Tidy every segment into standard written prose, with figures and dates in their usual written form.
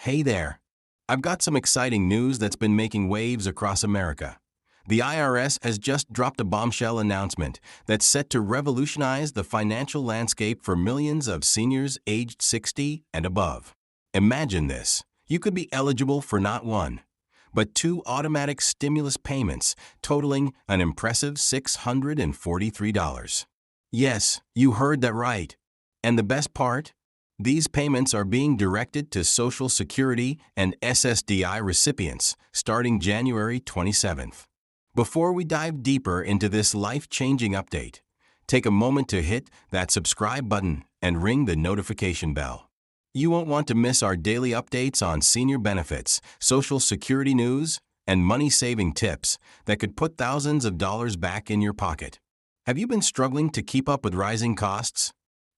Hey there. I've got some exciting news that's been making waves across America. The IRS has just dropped a bombshell announcement that's set to revolutionize the financial landscape for millions of seniors aged 60 and above. Imagine this. You could be eligible for not one, but two automatic stimulus payments totaling an impressive $643. Yes, you heard that right. And the best part? These payments are being directed to Social Security and SSDI recipients starting January 27th. Before we dive deeper into this life-changing update, take a moment to hit that subscribe button and ring the notification bell. You won't want to miss our daily updates on senior benefits, Social Security news, and money-saving tips that could put thousands of dollars back in your pocket. Have you been struggling to keep up with rising costs?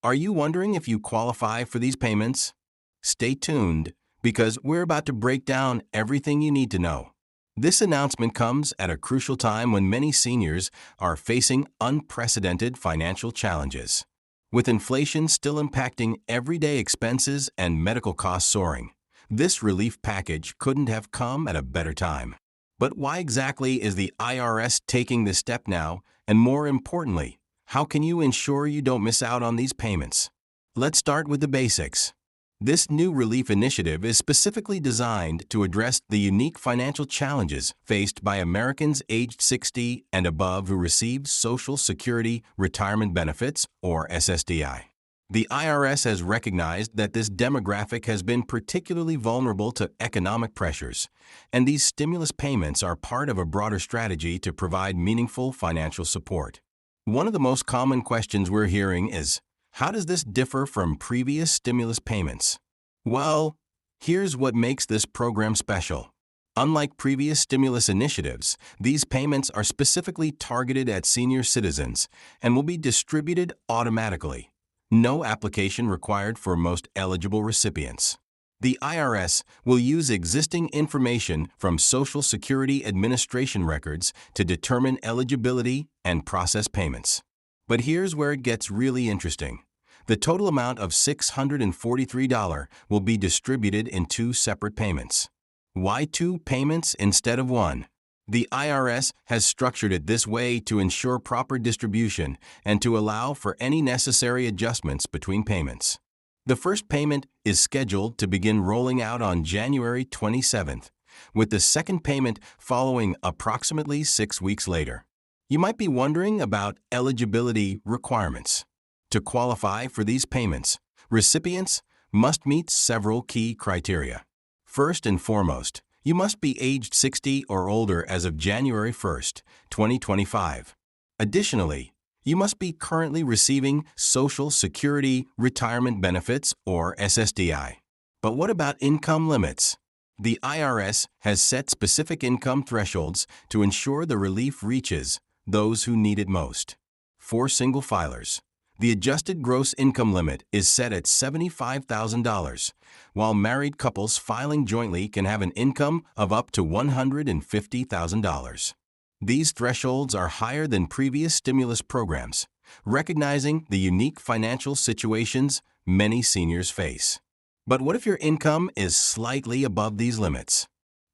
Are you wondering if you qualify for these payments? Stay tuned, because we're about to break down everything you need to know. This announcement comes at a crucial time when many seniors are facing unprecedented financial challenges. With inflation still impacting everyday expenses and medical costs soaring, this relief package couldn't have come at a better time. But why exactly is the IRS taking this step now, and more importantly, how can you ensure you don't miss out on these payments? Let's start with the basics. This new relief initiative is specifically designed to address the unique financial challenges faced by Americans aged 60 and above who receive Social Security retirement benefits, or SSDI. The IRS has recognized that this demographic has been particularly vulnerable to economic pressures, and these stimulus payments are part of a broader strategy to provide meaningful financial support. One of the most common questions we're hearing is, how does this differ from previous stimulus payments? Well, here's what makes this program special. Unlike previous stimulus initiatives, these payments are specifically targeted at senior citizens and will be distributed automatically. No application required for most eligible recipients. The IRS will use existing information from Social Security Administration records to determine eligibility and process payments. But here's where it gets really interesting. The total amount of $643 will be distributed in two separate payments. Why two payments instead of one? The IRS has structured it this way to ensure proper distribution and to allow for any necessary adjustments between payments. The first payment is scheduled to begin rolling out on January 27th, with the second payment following approximately 6 weeks later. You might be wondering about eligibility requirements. To qualify for these payments, recipients must meet several key criteria. First and foremost, you must be aged 60 or older as of January 1st, 2025. Additionally, you must be currently receiving Social Security retirement benefits, or SSDI. But what about income limits? The IRS has set specific income thresholds to ensure the relief reaches those who need it most. For single filers, the adjusted gross income limit is set at $75,000, while married couples filing jointly can have an income of up to $150,000. These thresholds are higher than previous stimulus programs, recognizing the unique financial situations many seniors face. But what if your income is slightly above these limits?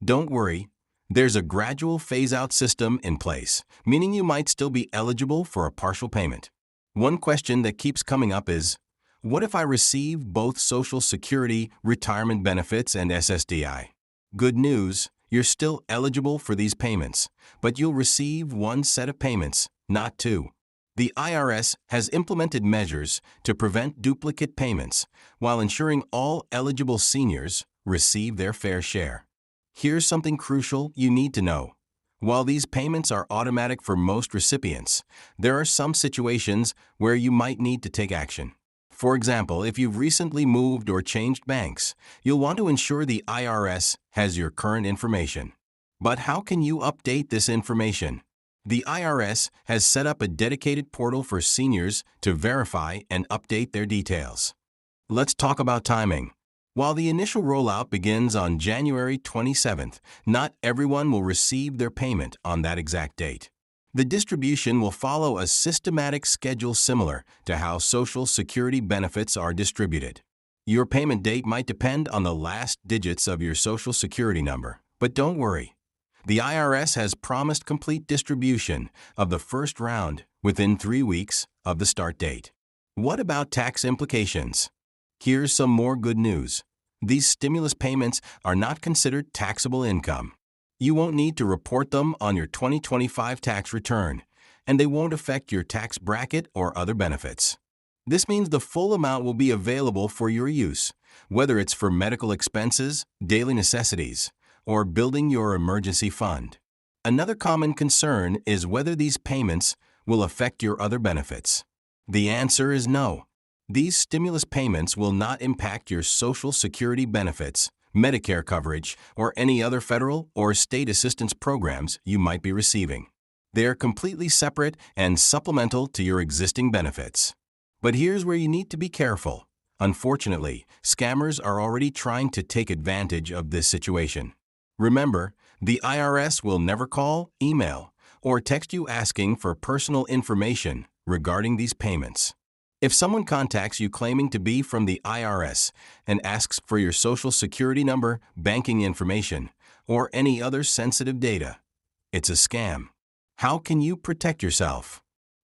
Don't worry. There's a gradual phase-out system in place, meaning you might still be eligible for a partial payment. One question that keeps coming up is, what if I receive both Social Security retirement benefits and SSDI? Good news, you're still eligible for these payments, but you'll receive one set of payments, not two. The IRS has implemented measures to prevent duplicate payments while ensuring all eligible seniors receive their fair share. Here's something crucial you need to know. While these payments are automatic for most recipients, there are some situations where you might need to take action. For example, if you've recently moved or changed banks, you'll want to ensure the IRS has your current information. But how can you update this information? The IRS has set up a dedicated portal for seniors to verify and update their details. Let's talk about timing. While the initial rollout begins on January 27th, not everyone will receive their payment on that exact date. The distribution will follow a systematic schedule similar to how Social Security benefits are distributed. Your payment date might depend on the last digits of your Social Security number, but don't worry. The IRS has promised complete distribution of the first round within 3 weeks of the start date. What about tax implications? Here's some more good news. These stimulus payments are not considered taxable income. You won't need to report them on your 2025 tax return, and they won't affect your tax bracket or other benefits. This means the full amount will be available for your use, whether it's for medical expenses, daily necessities, or building your emergency fund. Another common concern is whether these payments will affect your other benefits. The answer is no. These stimulus payments will not impact your Social Security benefits, Medicare coverage, or any other federal or state assistance programs you might be receiving. They are completely separate and supplemental to your existing benefits. But here's where you need to be careful. Unfortunately, scammers are already trying to take advantage of this situation. Remember, the IRS will never call, email, or text you asking for personal information regarding these payments. If someone contacts you claiming to be from the IRS and asks for your Social Security number, banking information, or any other sensitive data, it's a scam. How can you protect yourself?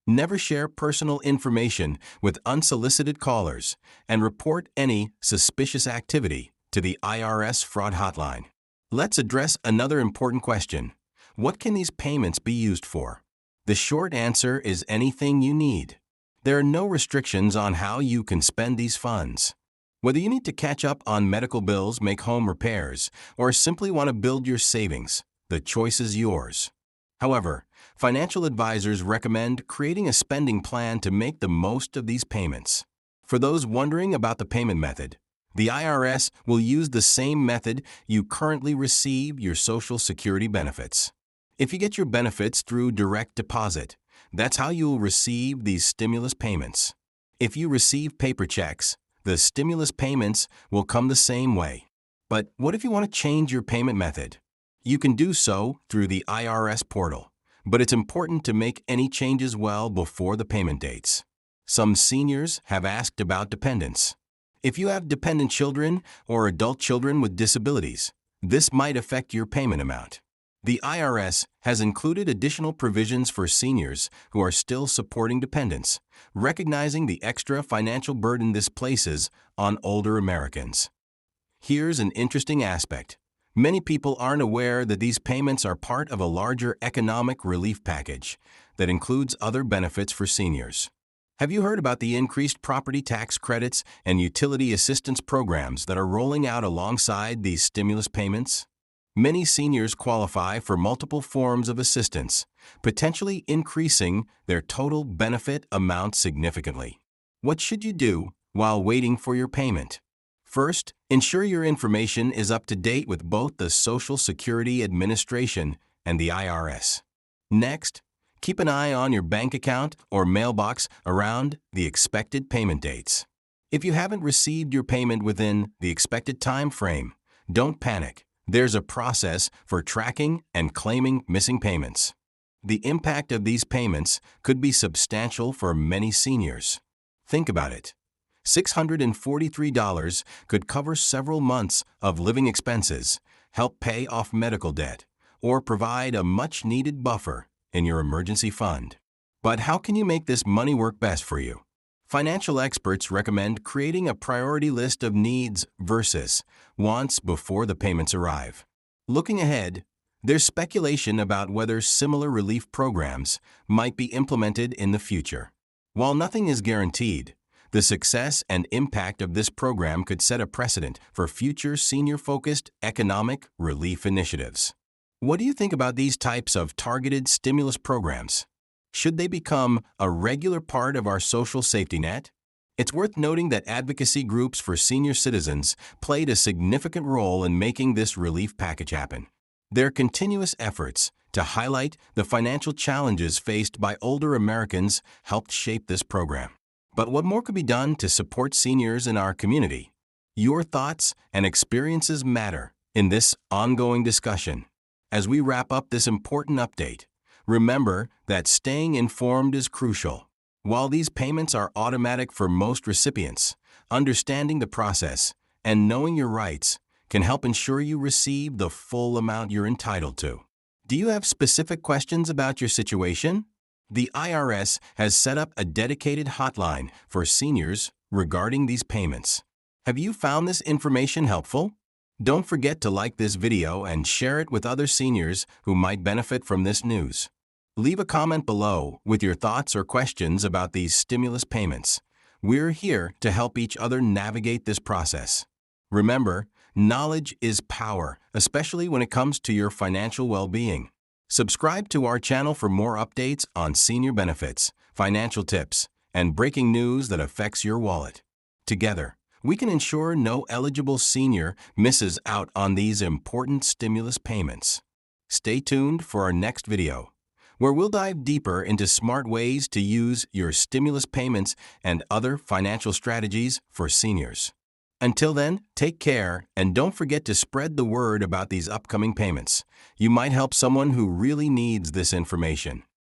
Never share personal information with unsolicited callers and report any suspicious activity to the IRS fraud hotline. Let's address another important question. What can these payments be used for? The short answer is anything you need. There are no restrictions on how you can spend these funds. Whether you need to catch up on medical bills, make home repairs, or simply want to build your savings, the choice is yours. However, financial advisors recommend creating a spending plan to make the most of these payments. For those wondering about the payment method, the IRS will use the same method you currently receive your Social Security benefits. If you get your benefits through direct deposit, that's how you will receive these stimulus payments. If you receive paper checks, the stimulus payments will come the same way. But what if you want to change your payment method? You can do so through the IRS portal, but it's important to make any changes well before the payment dates. Some seniors have asked about dependents. If you have dependent children or adult children with disabilities, this might affect your payment amount. The IRS has included additional provisions for seniors who are still supporting dependents, recognizing the extra financial burden this places on older Americans. Here's an interesting aspect. Many people aren't aware that these payments are part of a larger economic relief package that includes other benefits for seniors. Have you heard about the increased property tax credits and utility assistance programs that are rolling out alongside these stimulus payments? Many seniors qualify for multiple forms of assistance, potentially increasing their total benefit amount significantly. What should you do while waiting for your payment? First, ensure your information is up to date with both the Social Security Administration and the IRS. Next, keep an eye on your bank account or mailbox around the expected payment dates. If you haven't received your payment within the expected time frame, don't panic. There's a process for tracking and claiming missing payments. The impact of these payments could be substantial for many seniors. Think about it. $643 could cover several months of living expenses, help pay off medical debt, or provide a much-needed buffer in your emergency fund. But how can you make this money work best for you? Financial experts recommend creating a priority list of needs versus wants before the payments arrive. Looking ahead, there's speculation about whether similar relief programs might be implemented in the future. While nothing is guaranteed, the success and impact of this program could set a precedent for future senior-focused economic relief initiatives. What do you think about these types of targeted stimulus programs? Should they become a regular part of our social safety net? It's worth noting that advocacy groups for senior citizens played a significant role in making this relief package happen. Their continuous efforts to highlight the financial challenges faced by older Americans helped shape this program. But what more could be done to support seniors in our community? Your thoughts and experiences matter in this ongoing discussion. As we wrap up this important update, remember that staying informed is crucial. While these payments are automatic for most recipients, Understanding the process and knowing your rights can help ensure you receive the full amount you're entitled to. Do you have specific questions about your situation? The IRS has set up a dedicated hotline for seniors regarding these payments. Have you found this information helpful? Don't forget to like this video and share it with other seniors who might benefit from this news. Leave a comment below with your thoughts or questions about these stimulus payments. We're here to help each other navigate this process. Remember, knowledge is power, especially when it comes to your financial well-being. Subscribe to our channel for more updates on senior benefits, financial tips, and breaking news that affects your wallet. Together, we can ensure no eligible senior misses out on these important stimulus payments. Stay tuned for our next video, where we'll dive deeper into smart ways to use your stimulus payments and other financial strategies for seniors. Until then, take care and don't forget to spread the word about these upcoming payments. You might help someone who really needs this information.